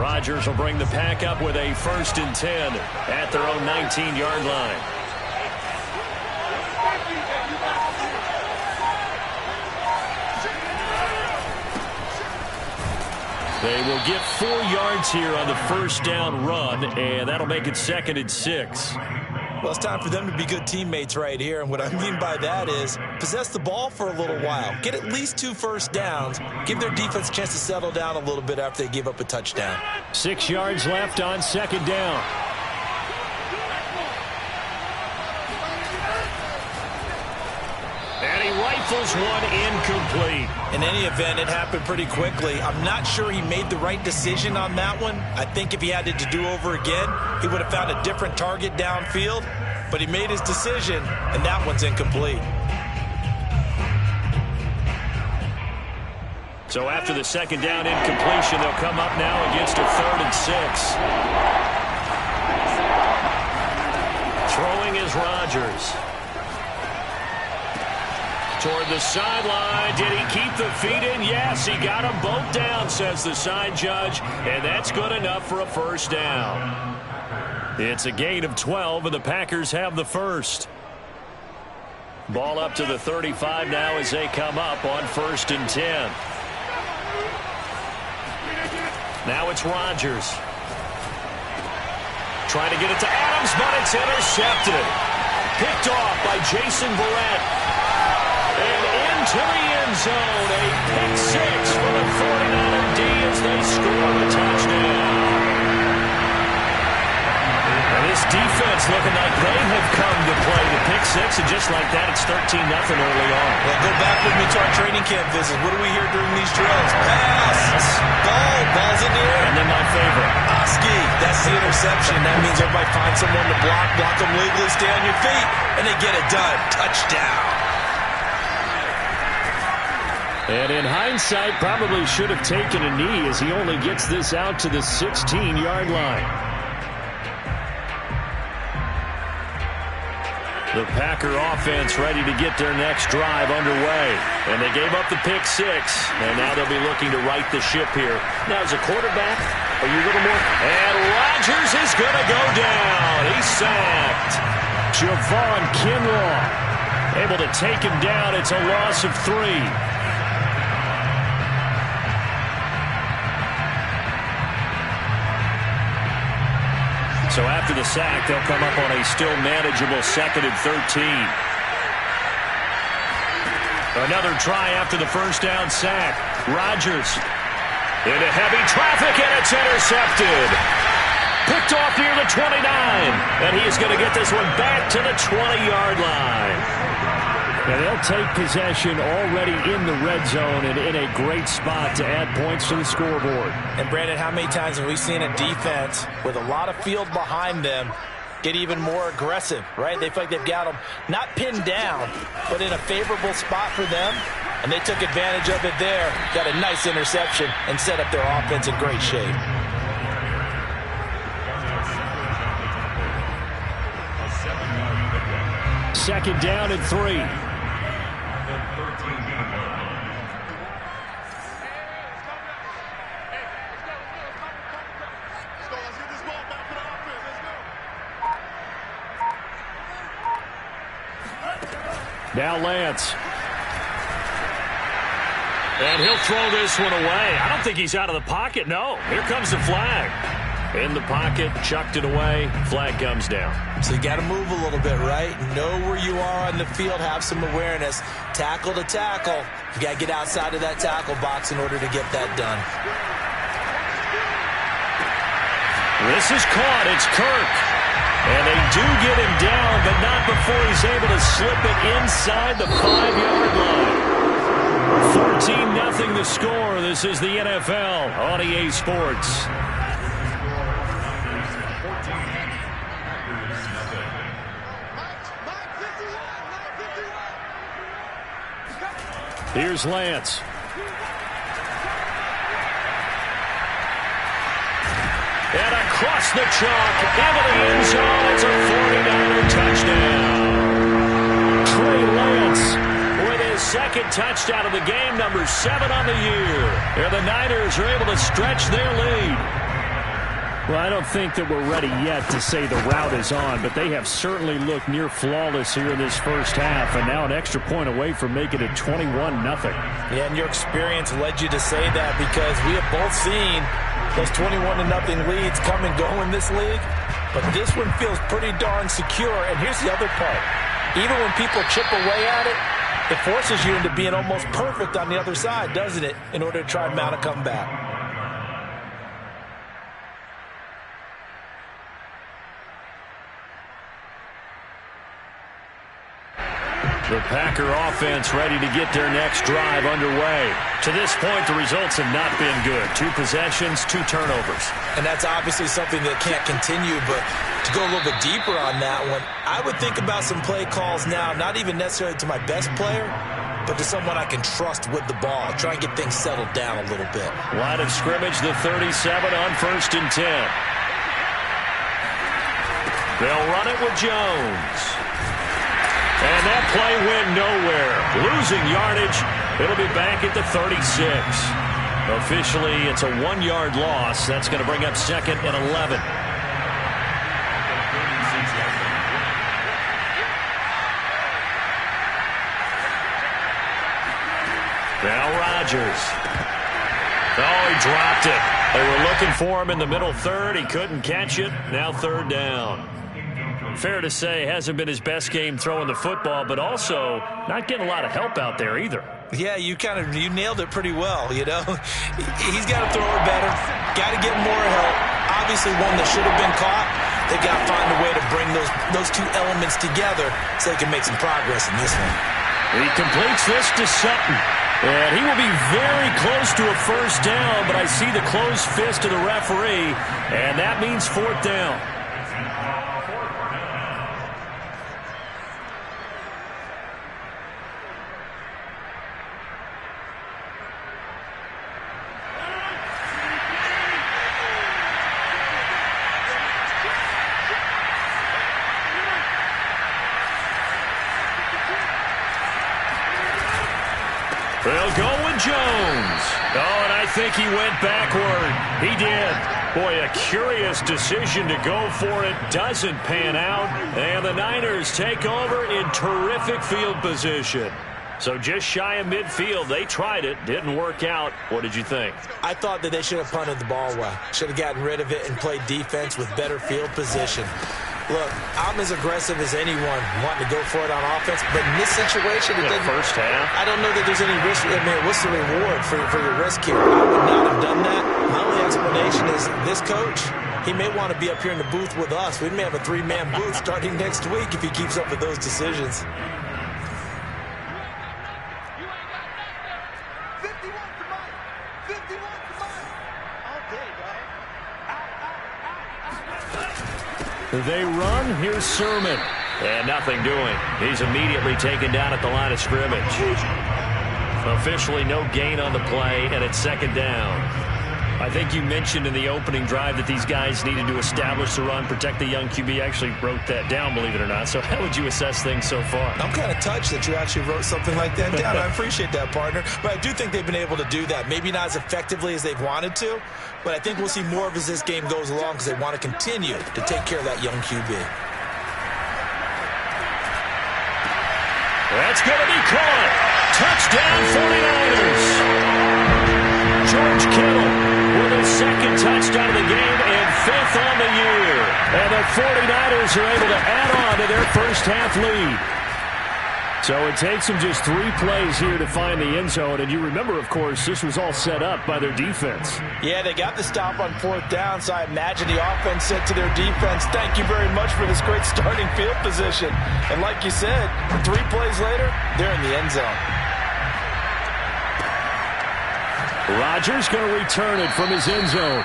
Rodgers will bring the pack up with a 1st and 10 at their own 19-yard line. They will get 4 yards here on the 1st down run, and that'll make it 2nd and 6. Well, it's time for them to be good teammates right here, and what I mean by that is possess the ball for a little while. Get at least 2 first downs. Give their defense a chance to settle down a little bit after they give up a touchdown. 6 yards left on 2nd down. And he rifles one incomplete. In any event, it happened pretty quickly. I'm not sure he made the right decision on that one. I think if he had it to do over again, he would have found a different target downfield. But he made his decision, and that one's incomplete. So after the 2nd down incompletion, they'll come up now against a 3rd and 6. Throwing is Rodgers. Toward the sideline. Did he keep the feet in? Yes, he got them both down, says the side judge. And that's good enough for a 1st down. It's a gain of 12, and the Packers have the 1st. Ball up to the 35 now as they come up on 1st and 10. Now it's Rodgers. Trying to get it to Adams, but it's intercepted. Picked off by Jason Verrett. And into the end zone, a pick 6 for the 49er D as they score a touchdown. And this defense looking like they have come to play the pick 6, and just like that, it's 13-0 early on. Well, go back with me to our training camp visit. What do we hear during these drills? Pass! Ball's in the air. And then my favorite. Oski, that's the interception. That means everybody finds someone to block them legally, stay on your feet, and they get it done. Touchdown. And in hindsight, probably should have taken a knee as he only gets this out to the 16-yard line. The Packer offense ready to get their next drive underway. And they gave up the pick 6, and now they'll be looking to right the ship here. Now, as a quarterback, are you a little more? And Rodgers is going to go down. He's sacked. Javon Kinlaw able to take him down. It's a loss of 3. So after the sack, they'll come up on a still manageable 2nd and 13. Another try after the 1st down sack. Rodgers into heavy traffic, and it's intercepted. Picked off near the 29, and he's going to get this one back to the 20-yard line. And they'll take possession already in the red zone and in a great spot to add points to the scoreboard. And, Brandon, how many times have we seen a defense with a lot of field behind them get even more aggressive, right? They feel like they've got them not pinned down, but in a favorable spot for them, and they took advantage of it there, got a nice interception, and set up their offense in great shape. Second down and 3. Now Lance. And he'll throw this one away. I don't think he's out of the pocket. No. Here comes the flag. In the pocket, chucked it away. Flag comes down. So you got to move a little bit, right? Know where you are on the field. Have some awareness. Tackle to tackle. You got to get outside of that tackle box in order to get that done. This is caught. It's Kirk. And they do get him down, but not before he's able to slip it inside the 5-yard line. 14-0 the score. This is the NFL on EA Sports. Here's Lance. And across the chalk, into the end zone. It's a 49er touchdown. Trey Lance with his 2nd touchdown of the game, number 7 on the year. And the Niners are able to stretch their lead. Well, I don't think that we're ready yet to say the route is on, but they have certainly looked near flawless here in this first half, and now an extra point away from making it 21-0. Yeah, and your experience led you to say that because we have both seen those 21-0 leads come and go in this league, but this one feels pretty darn secure. And here's the other part. Even when people chip away at it, it forces you into being almost perfect on the other side, doesn't it, in order to try and mount a comeback. The Packer offense ready to get their next drive underway. To this point, the results have not been good. 2 possessions, 2 turnovers. And that's obviously something that can't continue, but to go a little bit deeper on that one, I would think about some play calls now, not even necessarily to my best player, but to someone I can trust with the ball. Try and get things settled down a little bit. Line of scrimmage, the 37 on 1st and 10. They'll run it with Jones. And that play went nowhere. Losing yardage. It'll be back at the 36. Officially, it's a 1-yard loss. That's going to bring up 2nd and 11. Now Rodgers. Oh, he dropped it. They were looking for him in the middle third. He couldn't catch it. Now 3rd down. Fair to say, hasn't been his best game throwing the football, but also not getting a lot of help out there either. Yeah, you nailed it pretty well, you know. He's got to throw it better, got to get more help. Obviously one that should have been caught. They got to find a way to bring those 2 elements together so they can make some progress in this one. He completes this to Sutton. And he will be very close to a 1st down, but I see the closed fist of the referee, and that means 4th down. They'll go with Jones. Oh, and I think he went backward. He did. Boy, a curious decision to go for it. Doesn't pan out. And the Niners take over in terrific field position. So just shy of midfield. They tried it. Didn't work out. What did you think? I thought that they should have punted the ball well. Should have gotten rid of it and played defense with better field position. Look, I'm as aggressive as anyone wanting to go for it on offense, but in this situation, it didn't. First half. I don't know that there's any risk. I mean, what's the reward for your risk here? I would not have done that. My only explanation is this coach, he may want to be up here in the booth with us. We may have a 3-man booth starting next week if he keeps up with those decisions. They run. Here's Sermon. And nothing doing. He's immediately taken down at the line of scrimmage. Officially no gain on the play, and it's 2nd down. I think you mentioned in the opening drive that these guys needed to establish the run, protect the young QB. Actually wrote that down, believe it or not. So how would you assess things so far? I'm kind of touched that you actually wrote something like that down. I appreciate that, partner. But I do think they've been able to do that. Maybe not as effectively as they've wanted to, but I think we'll see more of as this game goes along because they want to continue to take care of that young QB. That's going to be caught. Touchdown 49ers. George Kittle with his 2nd touchdown of the game and 5th on the year. And the 49ers are able to add on to their first half lead. So it takes them just 3 plays here to find the end zone. And you remember, of course, this was all set up by their defense. Yeah, they got the stop on 4th down, so I imagine the offense said to their defense, thank you very much for this great starting field position. And like you said, 3 plays later, they're in the end zone. Rodgers going to return it from his end zone.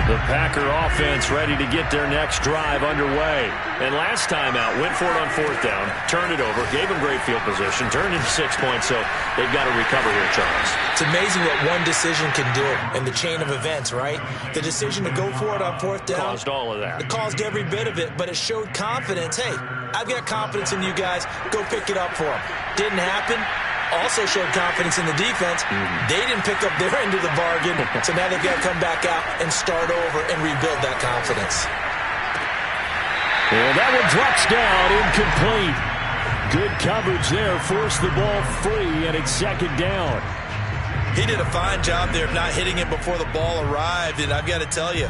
The Packer offense ready to get their next drive underway. And last time out, went for it on 4th down, turned it over, gave them great field position, turned into 6 points, so they've got to recover here, Charles. It's amazing what one decision can do in the chain of events, right? The decision to go for it on 4th down. Caused all of that. It caused every bit of it, but it showed confidence. Hey, I've got confidence in you guys. Go pick it up for them. Didn't happen. also showed confidence in the defense. They didn't pick up their end of the bargain, so now they've got to come back out and start over and rebuild that confidence. Well, that one drops down, incomplete. Good coverage there, forced the ball free, and it's second down. He did a fine job there of not hitting it before the ball arrived, and I've got to tell you,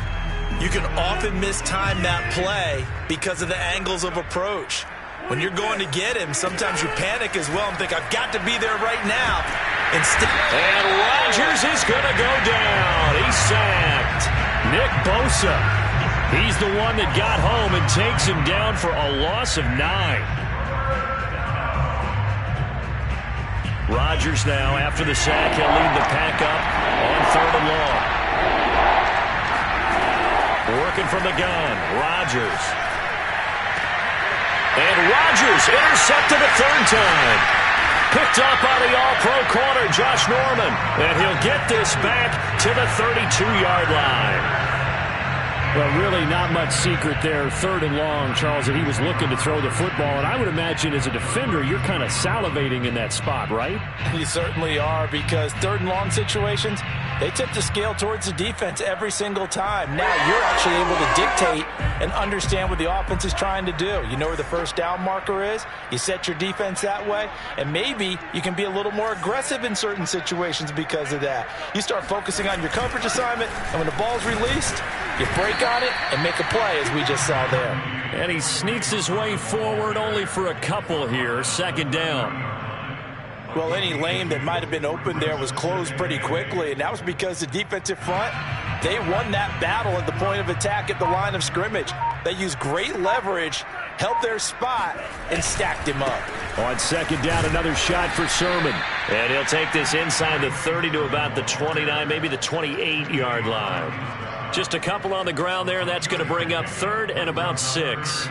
you can often mistime that play because of the angles of approach. When you're going to get him, sometimes you panic as well and think, I've got to be there right now. And Rodgers is going to go down. He's sacked. Nick Bosa. He's the one that got home and takes him down for a loss of 9. Rodgers now, after the sack, he'll lead the pack up on 3rd and long. Working from the gun, Rodgers. And Rodgers intercepted a 3rd time. Picked up by the all-pro corner, Josh Norman. And he'll get this back to the 32-yard line. Well, really not much secret there. 3rd and long, Charles, that he was looking to throw the football. And I would imagine as a defender, you're kind of salivating in that spot, right? You certainly are, because 3rd and long situations, they tip the scale towards the defense every single time. Now you're actually able to dictate and understand what the offense is trying to do. You know where the first down marker is. You set your defense that way, and maybe you can be a little more aggressive in certain situations because of that. You start focusing on your coverage assignment, and when the ball's released, you break on it and make a play, as we just saw there. And he sneaks his way forward only for a couple here. 2nd down. Well, any lane that might have been open there was closed pretty quickly, and that was because the defensive front, they won that battle at the point of attack at the line of scrimmage. They used great leverage, held their spot, and stacked him up. On 2nd down, another shot for Sermon. And he'll take this inside the 30 to about the 29, maybe the 28-yard line. Just a couple on the ground there, and that's going to bring up 3rd and about 6.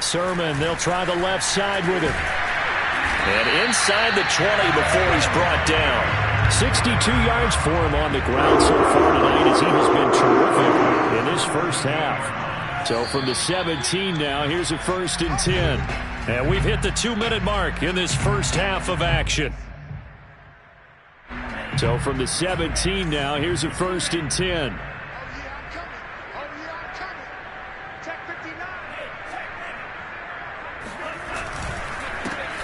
Sermon, they'll try the left side with him. And inside the 20 before he's brought down. 62 yards for him on the ground so far tonight, as he has been terrific in this first half. So from the 17 now, here's a 1st and 10. And we've hit the 2-minute mark in this first half of action. So from the 17 now, here's a 1st and 10.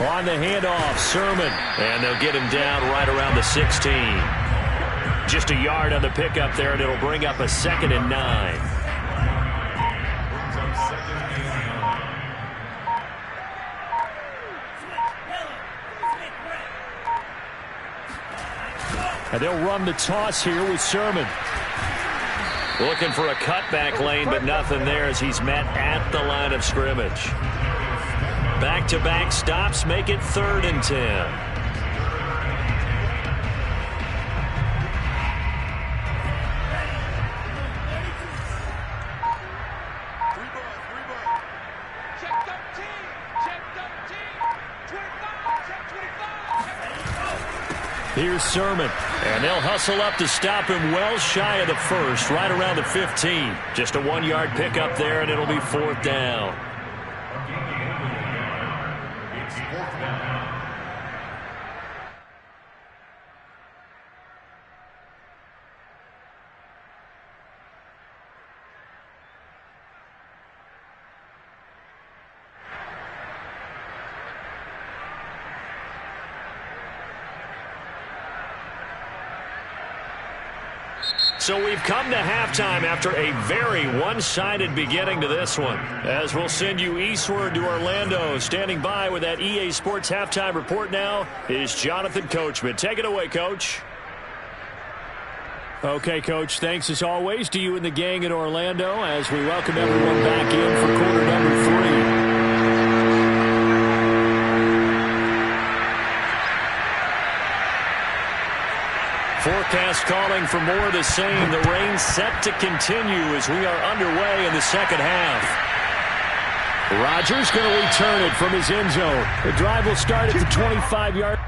On the handoff, Sermon. And they'll get him down right around the 16. Just a yard on the pickup there, and it'll bring up a 2nd and 9. And they'll run the toss here with Sermon. Looking for a cutback lane, but nothing there as he's met at the line of scrimmage. Back-to-back stops make it 3rd and 10. Here's Sermon, and they'll hustle up to stop him well shy of the 1st, right around the 15. Just a 1-yard pickup there, and it'll be 4th down. So we've come to halftime after a very one-sided beginning to this one. As we'll send you eastward to Orlando. Standing by with that EA Sports halftime report now is Jonathan Coachman. Take it away, Coach. Okay, Coach, thanks as always to you and the gang in Orlando as we welcome everyone back in for quarter number 3. Forecast calling for more of the same. The rain set to continue as we are underway in the second half. Rodgers going to return it from his end zone. The drive will start at the 25-yard.